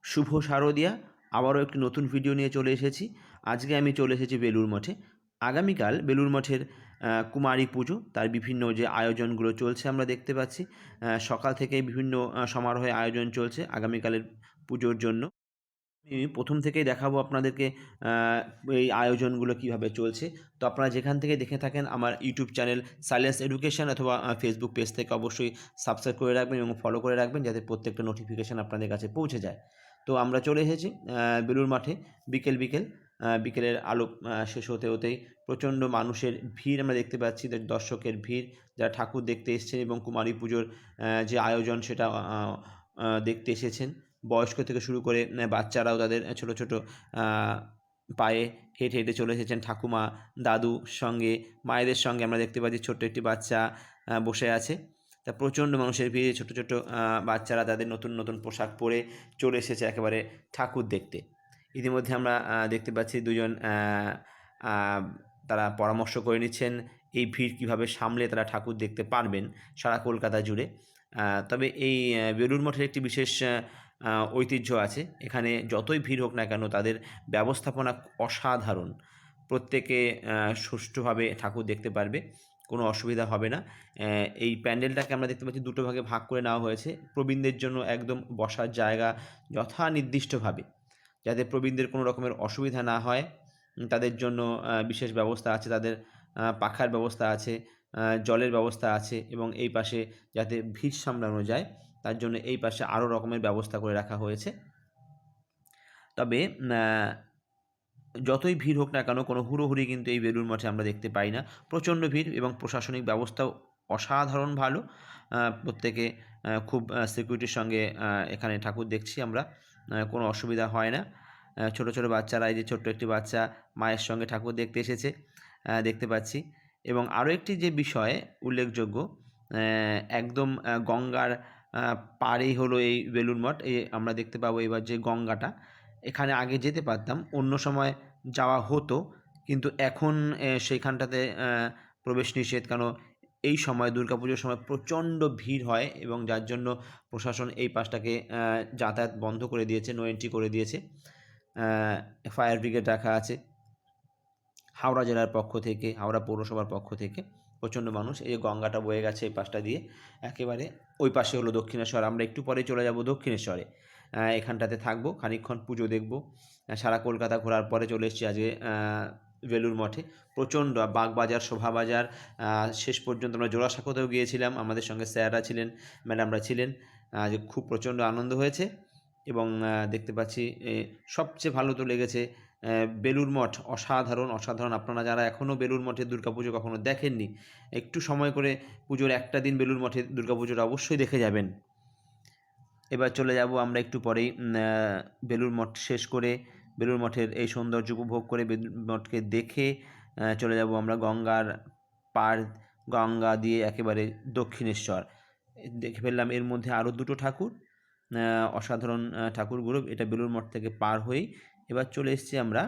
শুভ শারদিয়া। আবারও একটি নতুন ভিডিও নিয়ে চলে এসেছি। আজকে আমি চলে এসেছি বেলুড় মঠে। আগামীকাল বেলুড় মঠের কুমারী পুজো, তার বিভিন্ন যে আয়োজনগুলো চলছে আমরা দেখতে পাচ্ছি। সকাল থেকেই বিভিন্ন সমারোহে আয়োজন চলছে আগামীকালের পুজোর জন্য। আমি প্রথম থেকেই দেখাবো আপনাদেরকে আ এই আয়োজনগুলো কীভাবে চলছে। তো আপনারা যেখান থেকে দেখে থাকেন আমার ইউটিউব চ্যানেল সাইলেন্স এডুকেশন অথবা ফেসবুক পেজ থেকে অবশ্যই সাবস্ক্রাইব করে রাখবেন এবং ফলো করে রাখবেন, যাতে প্রত্যেকটা নোটিফিকেশান আপনাদের কাছে পৌঁছে যায়। তো আমরা চলে এসেছি বেলুড় মাঠে। বিকেল বিকেলের আলো শেষ হতে হতেই প্রচণ্ড মানুষের ভিড় আমরা দেখতে পাচ্ছি, দর্শকের ভিড়, যারা ঠাকুর দেখতে এসেছেন এবং কুমারী পুজোর যে আয়োজন সেটা দেখতে এসেছেন। বয়স্ক থেকে শুরু করে বাচ্চারাও তাদের ছোট ছোট পায়ে হেঁটে হেঁটে চলে এসেছেন। ঠাকুমা, দাদু সঙ্গে, মায়েদের সঙ্গে আমরা দেখতে পাচ্ছি ছোট্ট একটি বাচ্চা বসে আছে। তা প্রচণ্ড মানুষের ভিড়ে ছোট ছোট বাচ্চারা তাদের নতুন নতুন পোশাক পরে চলে এসেছে একেবারে ঠাকুর দেখতে। ইতিমধ্যে আমরা দেখতে পাচ্ছি দুজন তারা পরামর্শ করে নিচ্ছেন এই ভিড় কীভাবে সামলে তারা ঠাকুর দেখতে পারবেন সারা কলকাতা জুড়ে। তবে এই বেলুড় মঠের একটি বিশেষ ঐতিহ্য আছে। এখানে যতই ভিড় হোক না কেন তাদের ব্যবস্থাপনা অসাধারণ। প্রত্যেকে সুষ্ঠুভাবে ঠাকুর দেখতে পারবে, কোনো অসুবিধা হবে না। এই প্যান্ডেলটাকে আমরা দেখতে পাচ্ছি দুটো ভাগে ভাগ করে নেওয়া হয়েছে। প্রবীণদের জন্য একদম বসার জায়গা যথা নির্দিষ্টভাবে, যাতে প্রবীণদের কোনো রকমের অসুবিধা না হয় তাদের জন্য বিশেষ ব্যবস্থা আছে। তাদের পাখার ব্যবস্থা আছে, জলের ব্যবস্থা আছে এবং এই পাশে যাতে ভিড় সামলানো যায় তার জন্য এই পাশে আরও রকমের ব্যবস্থা করে রাখা হয়েছে। তবে যতই ভিড় হোক না কেন কোনো হুড়োহুড়ি কিন্তু এই বেলুড় মঠে আমরা দেখতে পাই না। প্রচণ্ড ভিড় এবং প্রশাসনিক ব্যবস্থাও অসাধারণ ভালো। প্রত্যেকে খুব সিকিউরিটির সঙ্গে এখানে ঠাকুর দেখছি আমরা। কোনো অসুবিধা হয় না। ছোট ছোট বাচ্চারা, এই যে ছোট্ট একটি বাচ্চা মায়ের সঙ্গে ঠাকুর দেখতে এসেছে দেখতে পাচ্ছি। এবং আরও একটি যে বিষয় উল্লেখযোগ্য, একদম গঙ্গার পাড়েই হলো এই বেলুড় মঠ। আমরা দেখতে পাবো এবার যে গঙ্গাটা, এখানে আগে যেতে পারতাম, অন্য সময় যাওয়া হতো, কিন্তু এখন সেইখানটাতে প্রবেশ নিষেধ। কেন এই সময় দুর্গাপুজোর সময় প্রচণ্ড ভিড় হয় এবং যার জন্য প্রশাসন এই পাশটাকে যাতায়াত বন্ধ করে দিয়েছে, নো এন্ট্রি করে দিয়েছে। ফায়ার ব্রিগেড রাখা আছে হাওড়া জেলার পক্ষ থেকে, হাওড়া পৌরসভার পক্ষ থেকে। প্রচণ্ড মানুষ, এই গঙ্গাটা বয়ে গেছে এই পাশটা দিয়ে, একেবারে ওই পাশে হলো দক্ষিণেশ্বর। আমরা একটু পরেই চলে যাব দক্ষিণেশ্বরে। এখানটাতে থাকবো, খানিকক্ষণ পুজো দেখব। সারা কলকাতা ঘোরার পরে চলে এসেছি আজকে বেলুড় মঠে। প্রচণ্ড বাগবাজার, শোভাবাজার, শেষ পর্যন্ত আমরা জোড়াসাঁকোতেও গিয়েছিলাম। আমাদের সঙ্গে স্যাররা ছিলেন, ম্যাডামরা ছিলেন। যে খুব প্রচণ্ড আনন্দ হয়েছে এবং দেখতে পাচ্ছি সবচেয়ে ভালো তো লেগেছে বেলুড় মঠ। অসাধারণ অসাধারণ। আপনারা যারা এখনও বেলুড় মঠের দুর্গাপুজো কখনো দেখেননি, একটু সময় করে পুজোর একটা দিন বেলুড় মঠের দুর্গাপুজোটা অবশ্যই দেখে যাবেন। এবার চলে যাব আমরা একটু পরেই বেলুড় মঠ শেষ করে, বেলুড় মঠের এই সৌন্দর্য উপভোগ করে, বেলুড় মঠকে দেখে চলে যাব আমরা গঙ্গার পাড়, গঙ্গা দিয়ে একেবারে দক্ষিণেশ্বর। দেখে ফেললাম এর মধ্যে আরও দুটো ঠাকুর, অসাধারণ ঠাকুরগুলো। এটা বেলুড় মঠ থেকে পার হয়েই এবার চলে এসেছি আমরা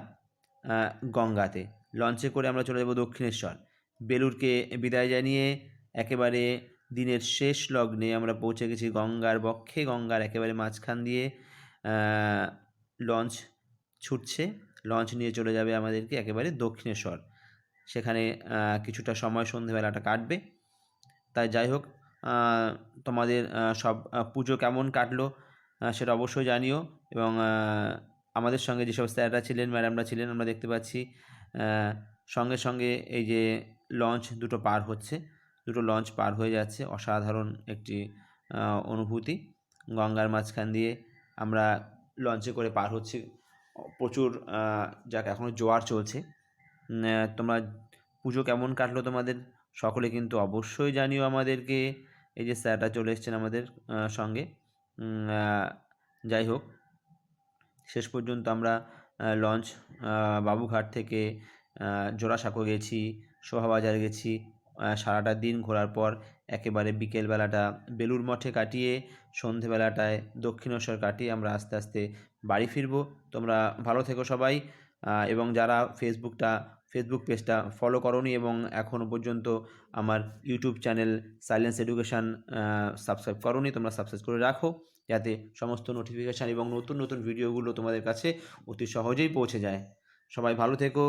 গঙ্গাতে। লঞ্চে করে আমরা চলে যাব দক্ষিণেশ্বর। বেলুড়কে বিদায় জানিয়ে একেবারে দিনের শেষ লগ্নে আমরা পৌঁছে গেছি গঙ্গার বক্ষে। গঙ্গার একেবারে মাঝখান দিয়ে লঞ্চ ছুটছে। লঞ্চ নিয়ে চলে যাবে আমাদেরকে একেবারে দক্ষিণেশ্বর। সেখানে কিছুটা সময় সন্ধেবেলাটা কাটবে। তাই যাই হোক, তোমাদের সব পুজো কেমন কাটলো সেটা অবশ্যই জানিও। এবং আমাদের সঙ্গে যেসব স্যাররা ছিলেন, ম্যাডামরা ছিলেন, আমরা দেখতে পাচ্ছি সঙ্গে সঙ্গে এই যে লঞ্চ দুটো পার হচ্ছে, দুটো লঞ্চ পার হয়ে যাচ্ছে। অসাধারণ একটি অনুভূতি। গঙ্গার মাঝখান দিয়ে আমরা লঞ্চে করে পার হচ্ছি। প্রচুর যাক এখনও জোয়ার চলছে। তোমরা পুজো কেমন কাটলো তোমাদের সকলে কিন্তু অবশ্যই জানিও আমাদেরকে। এই যে স্যাররা চলে এসেছেন আমাদের সঙ্গে। যাই হোক, শেষ পর্যন্ত আমরা লঞ্চ বাবুঘাট থেকে জোড়াসাঁকো গেছি, শোভাবাজার গেছি। সারাটা দিন ঘোরার পর একেবারে বিকেলবেলাটা বেলুড় মঠে কাটিয়ে সন্ধেবেলাটায় দক্ষিণেশ্বর কাটিয়ে আমরা আস্তে আস্তে বাড়ি ফিরব। তোমরা ভালো থেকো সবাই। এবং যারা ফেসবুক পেজটা ফলো করোনি এবং এখনও পর্যন্ত আমার YouTube channel silence education subscribe করোনি, তোমরা সাবস্ক্রাইব করে রাখো, যাতে সমস্ত নোটিফিকেশান এবং নতুন নতুন ভিডিওগুলো তোমাদের কাছে অতি সহজেই পৌঁছে যায়। সবাই ভালো থেকো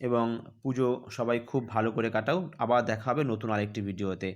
এবং পুজো সবাই খুব ভালো করে কাটাও। আবার দেখা হবে নতুন আরেকটি ভিডিওতে।